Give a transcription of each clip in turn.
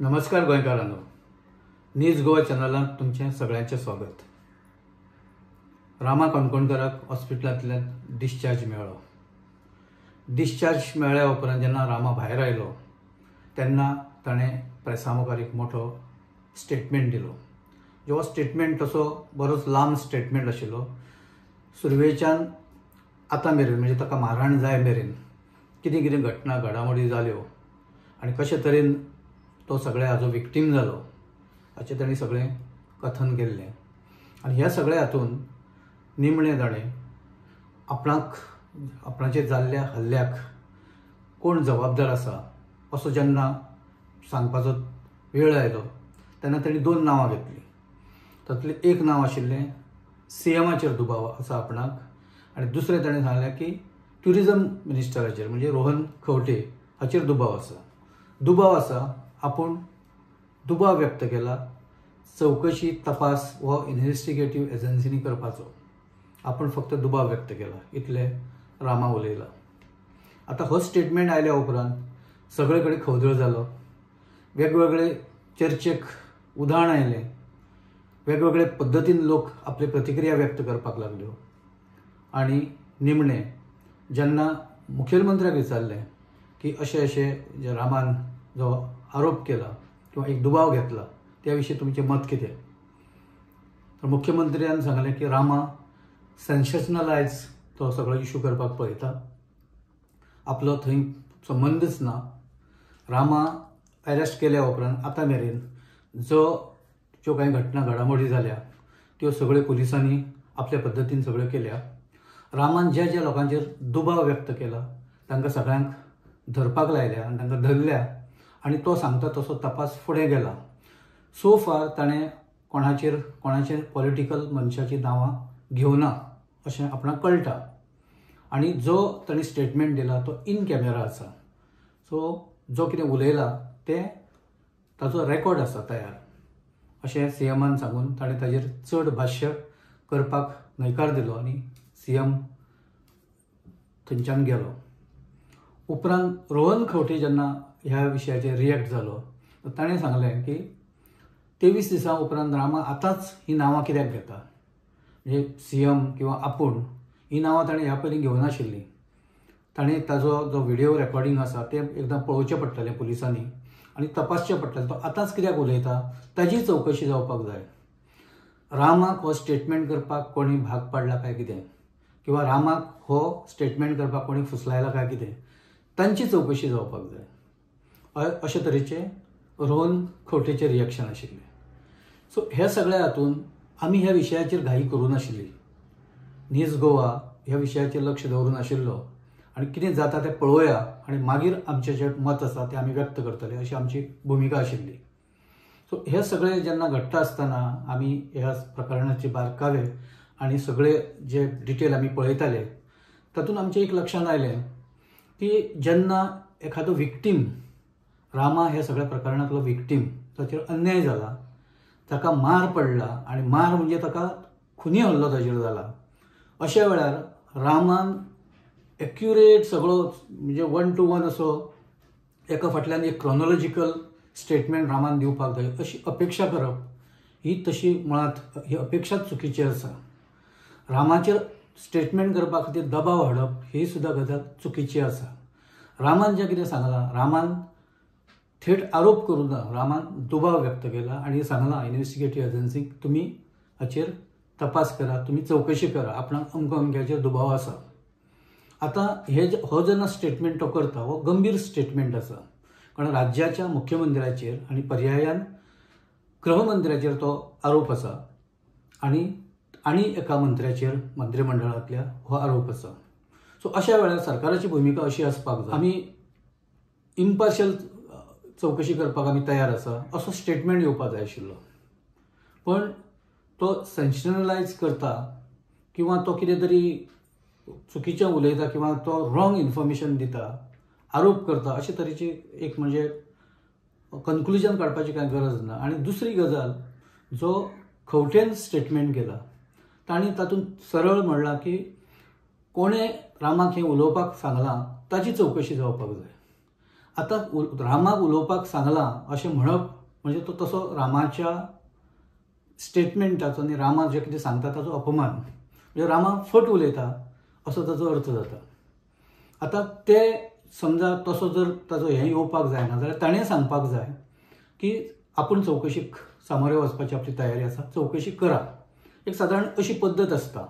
नमस्कार गोंयकारांनो, न्यूज गोवा चॅनलांत तुमचे सगळ्यांचे स्वागत। रामा कोणकोणकराक हॉस्पिटलांतल्यान डिस्चार्ज मेळ्ळो। डिस्चार्ज मेळ्ळ्या उपरांत जेन्ना रामा भायर आयलो तेन्ना ताणें प्रेसा मुखार एक मोठो स्टेटमेंट दिलो। जो स्टेटमेंट तसो बरोच लांब स्टेटमेंट आशिल्लो। सुरवेच्यान आतां मेरेन म्हणजे ताका मारहाण जाय मेरेन कितें कितें घटना घडामोडी जाल्यो आनी कशे तरेन तो सगळ्या हाजो विक्टीम जालो हाचें ताणें सगळें कथन केल्लें। आनी ह्या सगळ्या हातून निमणें ताणें आपणाचेर जाल्ल्या हल्ल्याक कोण जबाबदार आसा असो जेन्ना सांगपाचो वेळ आयलो तेन्ना ताणें दोन नांवां घेतलीं। तातूंतलें एक नांव आशिल्लें सीएमाचेर दुबाव आसा आपणाक आनी दुसरें ताणें सांगलें की ट्युरिजम मिनिस्टराचेर म्हणजे रोहन खंवटे हाचेर दुबाव आसा। दुबाव आसा आपूण दुबाव व्यक्त केला चवकशी तपास वो इन्व्हेस्टिगेटीव एजन्सीनी करपाचो। आपूण फक्त दुबाव व्यक्त केला इतलें रामा उलयला। आतां हो स्टेटमेंट आयल्या उपरांत सगळे कडेन खवदळ जालो। वेगवेगळे चर्चेक उधाण आयलें। वेगवेगळे पद्दतीन लोक आपली प्रतिक्रिया व्यक्त करपाक लागल्यो आनी निमणें जेन्ना मुखेलमंत्र्याक विचारलें की अशें अशें जे रामान जो आरोप केला किंवा एक दुबाव घेतला त्या विशीं तुमचें मत कितें, तर मुख्यमंत्र्यान सांगलें की रामा सेन्सेशनलायज तो सगळो इशू करपाक पळयता। आपलो थंय संबंदच ना। रामा अरेस्ट केल्या उपरांत आतां मेरेन ज्यो कांय घटना घडामोडी जाल्या त्यो सगळ्यो पुलिसांनी आपल्या पद्दतीन सगळ्यो केल्या। रामान ज्या ज्या लोकांचेर दुबाव व्यक्त केला तांकां सगळ्यांक धरपाक लायल्या आनी तांकां धरल्या आनी तो सांगता तसो तपास फुडें गेला। सो फार ताणें कोणाचे पॉलिटिकल मनशाची नांवां घेवना अशें आपणाक कळटा आनी जो ताणें स्टेटमेंट दिला तो इन कॅमेरा आसा। सो जो कितें उलयला तें ताचो रेकॉर्ड आसा तयार अशें सीएमान सांगून ताणें ताजेर चड भाश्य करपाक न्हयकार दिलो आनी सीएम थंयच्यान गेलो। उपरांत रोहन खंवटे जेन्ना ह्या विशयाचेर रिएक्ट जालो ताणें सांगलें की 23 दिसां उपरांत रामा आतांच ही नांवां कित्याक घेता। म्हणजे सीएम किंवा आपूण ही नांवां ताणें ह्या पयलीं घेवनाशिल्लीं। ताणें ताजो जो व्हिडिओ रेकॉर्डिंग आसा तें एकदां पळोवचें पडटलें पुलिसांनी आनी तपासचें पडटलें तो आतांच कित्याक उलयता ताजी चवकशी जावपाक जाय। रामाक हो स्टेटमेंट करपाक कोणी भाग पाडला काय कितें किंवा रामाक हो स्टेटमेंट करपाक कोणी फुसलायला काय कितें तांची चवकशी जावपाक जाय अशे तरेचें रोहन खंवटेचें रिएक्शन आशिल्लें। सो ह्या सगळ्या हातून आमी ह्या विशयाचेर घाई करूं नाशिल्ली। न्यूज गोवा ह्या विशयाचेर लक्ष दवरून आशिल्लो आनी कितें जाता तें पळोवया आनी मागीर आमचें जें मत आसा तें आमी व्यक्त करतले अशी आमची भुमिका आशिल्ली। सो हे सगळें जेन्ना घडटा आसतना आमी ह्या प्रकरणाचे बारकावे आनी सगळे जे डिटेल आमी पळयताले तातूंत आमचें एक लक्षांत आयलें की जेन्ना एखादो विक्टीम रामा ह्या सगळ्या प्रकरणांतलो विक्टीम ताचेर अन्याय जाला ताका मार पडला आनी मार म्हणजे ताका खुनी हल्लो ताचेर जाला अशा वेळार रामान एक्युरेट सगळो म्हणजे 1 to 1 असो एका फाटल्यान एक क्रोनोलॉजिकल स्टेटमेंट रामान दिवपाक जाय अशी अपेक्षा करप ही तशी मुळात ही अपेक्षाच चुकीची आसा। रामाचेर स्टेटमेंट करपा खातीर दबाव हाडप ही सुद्दां गजाल चुकीची आसा। रामान जें कितें सांगलां रामान थेट आरोप करूं ना। रामान दुबाव व्यक्त केला आनी सांगलां इन्व्हेस्टिगेटीव एजन्सीक तुमी हाचेर तपास करा, तुमी चवकशी करा, आपणाक अमको अमक्याचेर दुबाव आसा। आतां हो जेन्ना स्टेटमेंट तो करता हो गंभीर स्टेटमेंट आसा कारण राज्याच्या मुख्यमंत्र्याचेर आनी पर्यायान गृहमंत्र्याचेर तो आरोप आसा आनी एका मंत्र्याचेर मंत्रिमंडळांतल्या हो आरोप आसा। सो अशा वेळार सरकाराची भुमिका अशी आसपाक जाय आमी इम्पार्शियल चवकशी करपाक आमी तयार आसा असो स्टेटमेंट येवपाक जाय आशिल्लो। पण तो सेन्सेशनलायज करता किंवा तो कितें तरी चुकीचें उलयता किंवा तो रॉंग इन्फॉर्मेशन दिता, आरोप करता अशे तरेची एक म्हणजे कन्क्लुजन काडपाची कांय गरज ना। आनी दुसरी गजाल जो खंवटेन स्टेटमेंट केला तांणी तातूंत सरळ म्हणलां की कोणें रामाक हें उलोवपाक सांगलां ताची चवकशी जावपाक जाय। आतां रामाक उलोवपाक सांगलां अशें म्हणप म्हणजे तो तसो रामाच्या स्टेटमेंटाचो आनी रामा जें कितें सांगता ताचो अपमान, म्हणजे रामा फट उलयता असो ताचो अर्थ जाता. आतां ते समजा तसो जर ताचो हें येवपाक जायना जाल्यार ताणें सांगपाक जाय की आपूण चवकशीक सामोरे वचपाची आपली तयारी आसा, चवकशी करा. एक सादारण अशी पद्दत आसता.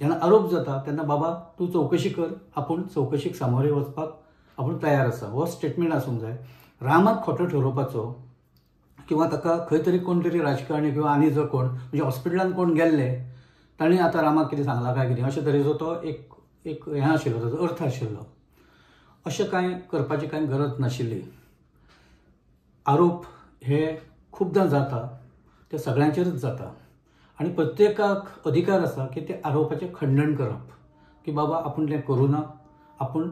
जेन्ना आरोप जाता तेन्ना बाबा तूं चवकशी कर, आपूण चवकशीक सामोरे वचपाक आपूण तयार आसा, हो स्टेटमेंट आसूंक जाय. रामाक खोटो ठरोवपाचो किंवा ताका खंय तरी कोण तरी राजकारणी किंवा आनी जर कोण म्हणजे हॉस्पिटलांत कोण गेल्ले ताणें आतां रामाक कितें सांगलां काय कितें अशें तरेचो तो एक हें आशिल्लो, ताचो अर्थ आशिल्लो. अशें कांय करपाची कांय गरज नाशिल्ली. आरोप हे खूबदां जाता, ते सगळ्यांचेरच जाता आनी प्रत्येकाक अधिकार आसा की ते आरोपाचें खंडन करप की बाबा आपूण तें करूं ना, आपूण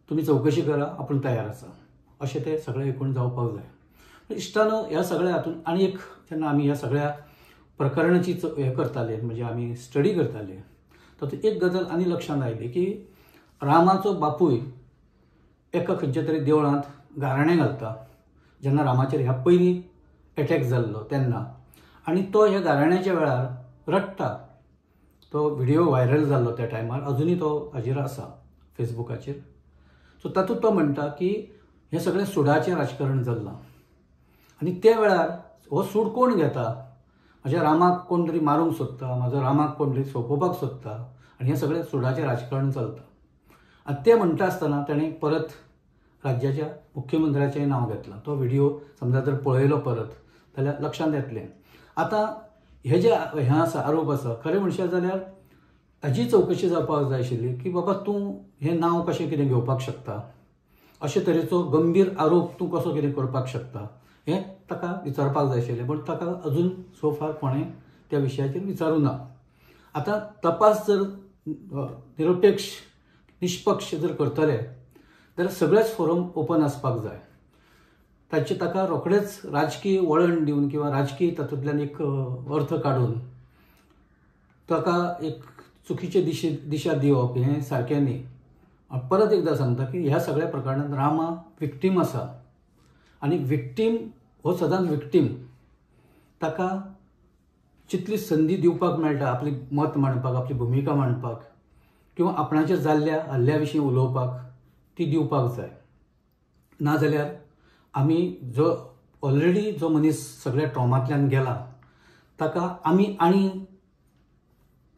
तुमी चवकशी करा, आपूण तयार आसा, अशें तें सगळें एकूण जावपाक जाय. इश्टानो ह्या सगळ्या हातूंत आनी एक जेन्ना आमी ह्या सगळ्या प्रकरणाची हें करताले म्हणजे आमी स्टडी करताले तातूंत एक गजाल आनी लक्षांत आयली की रामाचो बापूय एका खंयच्या तरी देवळांत गाराणें घालता जेन्ना रामाचेर ह्या पयलीं एटॅक जाल्लो तेन्ना, आनी तो ह्या गाराण्याच्या वेळार रडटा. तो व्हिडिओ व्हायरल जाल्लो त्या टायमार, अजुनूय तो हाजेर आसा फेसबुकाचेर. सो तातूंत तो म्हणटा की हें सगळें सुडाचें राजकारण जाल्लां आनी त्या वेळार हो सूड कोण घेता, म्हज्या रामाक कोण तरी मारूंक सोदता, म्हाजो रामाक कोण तरी सोंपोवपाक सोदता आनी हें सगळें सुडाचें राजकारण चलता. आनी तें म्हणटा आसतना ताणें परत राज्याच्या मुख्यमंत्र्याचें नांव घेतलां. तो व्हिडिओ समजा जर पळयलो परत जाल्यार लक्षांत येतलें. आतां हे जे हें आसा आरोप आसा, खरें म्हणशात जाल्यार हाजी चवकशी जावपाक जाय आशिल्ली की बाबा तूं हें नांव कशें कितें घेवपाक शकता, अशे तरेचो गंभीर आरोप तूं कसो कितें करपाक शकता हें ताका विचारपाक जाय आशिल्लें. पण ताका अजून सो फार कोणें त्या विशयाचेर विचारूं ना. आतां तपास जर निरपेक्ष निश्पक्ष जर करतले जाल्यार सगळेच फोरम ओपन आसपाक जाय. ताका रोखडेंच राजकीय वळण दिवन किंवा राजकीय तातूंतल्यान एक अर्थ काडून ताका एक चुकीचे दिशा दिवप हें सारकें न्ही. परत एकदां सांगता की ह्या सगळ्या प्रकरणांत रामा विक्टीम आसा आनी विक्टीम हो सदांच विक्टीम. ताका जितली संदी दिवपाक मेळटा आपली मत मांडपाक, आपली भुमिका मांडपाक किंवा आपणाचेर जाल्ल्या हल्ल्या विशीं उलोवपाक ती दिवपाक जाय. नाजाल्यार आमी जो ऑलरेडी जो मनीस सगळ्या ट्रॉमांतल्यान गेला ताका आमी आनी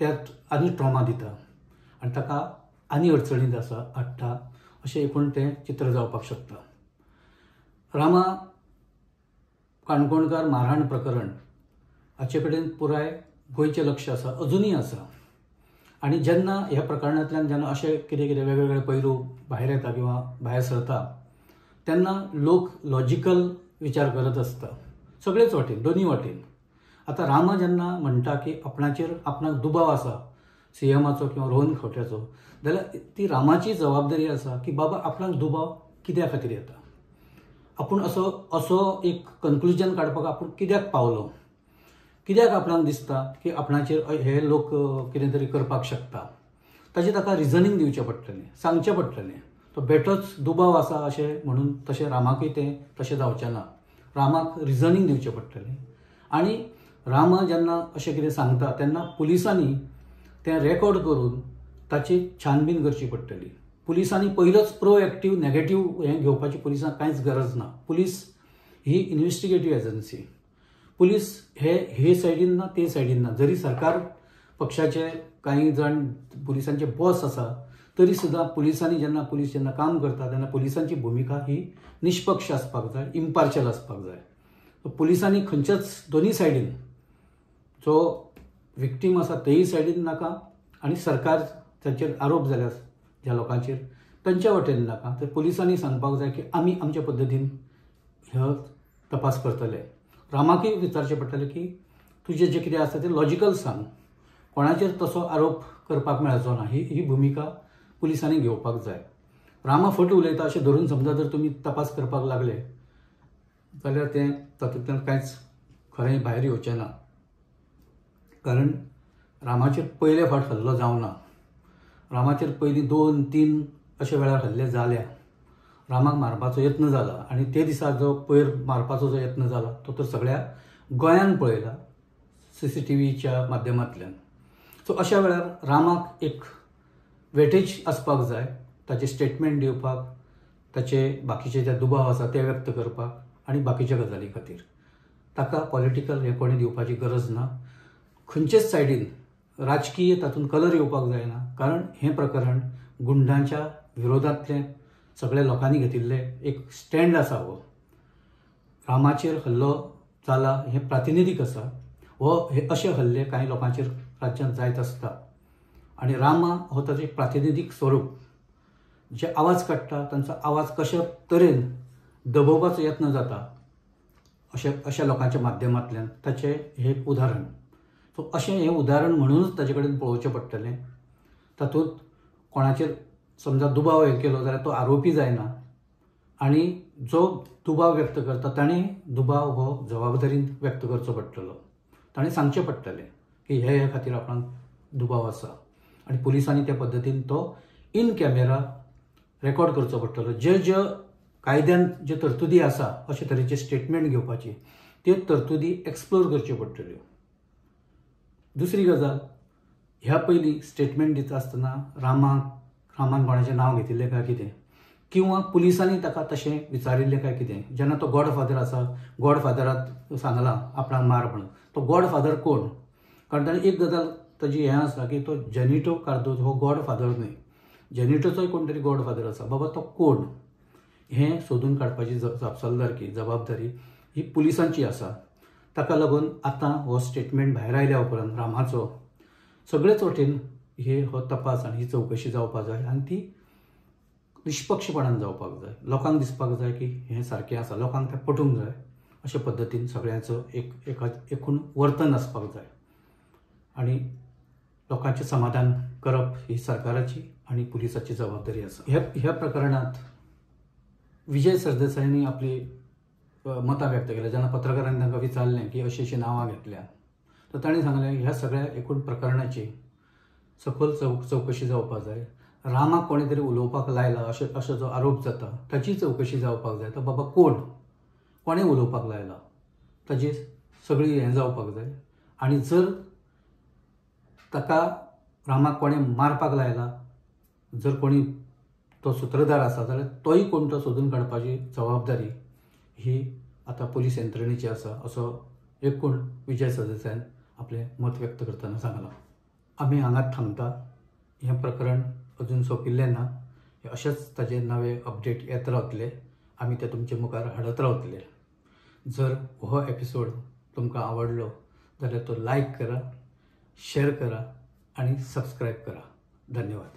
त्यात आनी ट्रॉमा दिता आनी ताका आनी अडचणींत हाडटा अशें एकूण तें चित्र जावपाक शकता. रामा काणकोणकार मारहाण प्रकरण हाचे कडेन पुराय गोंयचें लक्ष आसा, अजुनूय आसा. आनी जेन्ना ह्या प्रकरणांतल्यान जेन्ना अशें कितें कितें वेगवेगळे पैलू भायर येता किंवा भायर सरता तेन्ना लोक लॉजिकल विचार करत आसता सगळेच वाटेन, दोनूय वाटेन. आतां रामा जेन्ना म्हणटा की आपणाक दुबाव आसा सीएमाचो किंवा रोहन खंवट्याचो, जाल्यार ती रामाची जबाबदारी आसा की बाबा आपणाक दुबाव कित्या खातीर येता, आपूण असो एक कन्क्लुजन काडपाक आपूण कित्याक पावलो, कित्याक आपणाक दिसता की आपणाचेर हे लोक कितें तरी करपाक शकता. ताचें ताका रिजनींग दिवचें पडटलें, सांगचें पडटलें. तो बेठोच दुबाव आसा अशें म्हणून तशें रामाकूय तें तशें जावचें ना. रामाक रिजनींग दिवचें पडटलें. आनी रामा जेन्ना अशें कितें सांगता तेन्ना पुलिसांनी तें रेकॉर्ड करून ताची छानबीन करची पडटली. पुलिसांनी पयलोच प्रोएक्टीव नेगेटीव हें घेवपाची पुलिसांक कांयच गरज ना. पुलीस ही इन्व्हेस्टिगेटीव एजन्सी. पुलीस हे सायडीन ना ते सायडीन ना. जरी सरकार पक्षाचे काही जण पुलिसांचे बॉस आसा तरी सुद्दां पुलिसांनी जेन्ना काम करता तेन्ना पुलिसांची भुमिका ही निश्पक्ष आसपाक जाय, इम्पार्शल आसपाक जाय. पुलिसांनी खंयच्याच दोनी सायडीन जो विक्टीम आसा तेय सायडीन नाका आनी सरकार ताचेर आरोप जाल्यार ज्या लोकांचेर तांच्या वाटेन नाका. तर पुलिसांनी सांगपाक जाय की आमी आमच्या पद्दतीन हो तपास करतले. रामाकूय विचारचें पडटलें की तुजें जें कितें आसा तें लॉजिकल सांग, कोणाचेर तसो आरोप करपाक मेळचो ना. ही भुमिका पुलिसांनी घेवपाक जाय. रामा फट उलयता अशें धरून समजा जर तुमी तपास करपाक लागले जाल्यार तें तातूंतल्यान कांयच खरें भायर येवचें ना. कारण रामाचेर पयले फावट हल्लो जावं ना. रामाचेर पयलीं 2-3 अशे वेळार हल्ले जाल्या. रामाक मारपाचो यत्न जाला आनी ते दिसा जो पयर मारपाचो जो यत्न जाला तो तर सगळ्या गोंयान पळयला CCTVच्या माध्यमांतल्यान. सो अशा वेळार रामाक एक वेटेज आसपाक जाय ताचे स्टेटमेंट दिवपाक, ताचे बाकीचे जे दुबाव आसा ते व्यक्त करपाक आनी बाकीच्या गजाली खातीर. ताका पॉलिटिकल हे कोणी दिवपाची गरज ना. खंयचेच सायडीन राजकीय तातूंत कलर येवपाक जायना, कारण हें प्रकरण गुंडांच्या विरोधांतलें सगळ्या लोकांनी घेतिल्ले एक स्टँड आसा. हो रामाचेर हल्लो जाला हें प्रातिनिधीक आसा. हे अशे हल्ले कांय लोकांचेर राज्यांत जायत आसता आनी रामा हो ताचें एक प्रातिनिधीक स्वरूप. जे आवाज काडटा तांचो आवाज कशा तरेन दबोवपाचो यत्न जाता अशा लोकांच्या माध्यमांतल्यान ताचें हें एक उदाहरण. सो अशें हें उदाहरण म्हणूनच ताचे कडेन पळोवचें पडटलें. तातूंत कोणाचेर समजा दुबाव हे केलो जाल्यार तो आरोपी जायना आनी जो दुबाव व्यक्त करता ताणें दुबाव हो जबाबदारीन व्यक्त करचो पडटलो. ताणें सांगचें पडटलें की हे खातीर आपणाक दुबाव आसा आनी पुलिसांनी त्या पद्दतीन तो इन कॅमेरा रेकॉर्ड करचो पडटलो. ज्यो कायद्यान ज्यो तरतुदी आसा अशे तरेचे स्टेटमेंट घेवपाची त्यो तरतुदी एक्सप्लोर करच्यो पडटल्यो. दुसरी गजाल, ह्या पयलीं स्टेटमेंट दिता आसतना रामान कोणाचें नांव घेतिल्लें काय कितें, किंवा पुलिसांनी ताका तशें विचारिल्लें काय कितें. जेन्ना तो गॉडफादर आसा, गॉडफादराक सांगलां आपणाक मार म्हणून, तो गॉडफादर कोण? कारण ताणें एक गजाल ताजी हें आसा की तो जेनिटो कार्दोझो हो गॉडफादर न्हय, जेनिटोचोय कोण तरी गॉडफादर आसा. बाबा तो कोण हें सोदून काडपाची जापसालदारकी, जबाबदारी ही पुलिसांची आसा. ताका लागून आतां हो स्टेटमेंट भायर आयल्या उपरांत रामाचो सगळेच वटेन हो तपास आनी ही चवकशी जावपाक जाय आनी ती निश्पक्षपणान जावपाक जाय. लोकांक दिसपाक जाय की हें सारकें आसा, लोकांक तें पटूंक जाय. अशे पद्दतीन सगळ्यांचो एकूण वर्तन आसपाक जाय आनी लोकांचें समाधान करप ही सरकाराची आनी पुलिसाची जबाबदारी आसा. ह्या प्रकरणांत विजय सरदेसायांनी आपली मतां व्यक्त केल्या. जेन्ना पत्रकारांनी तांकां विचारलें की अशी नांवां घेतल्या, तर ताणें सांगलें ह्या सगळ्या एकूण प्रकरणाची सखोल चवकशी जावपाक जाय. रामाक कोणें तरी उलोवपाक लायला अशें जो आरोप जाता ताची चवकशी जावपाक जाय. तो बाबा कोणें उलोवपाक लायला ताची सगळी हें जावपाक जाय. आनी जर ताका रामाक कोणें मारपाक लायला, जर कोणी तो सूत्रधार आसा जाल्यार तोय कोण तो सोदून काडपाची जबाबदारी ही आतां पुलीस यंत्रणेची आसा, असो एकूण विजय सरदेसायान आपलें मत व्यक्त करतना सांगलां. आमी हांगाच थांबता. हें प्रकरण अजून सोंपिल्लें ना. अशेंच ताजे नवे अपडेट येत रावतले. आमी ते तुमचे मुखार हाडत रावतले. जर हो एपिसोड तुमकां आवडलो जाल्यार तो लायक करा, शेअर करा आणि सबस्क्राईब करा. धन्यवाद.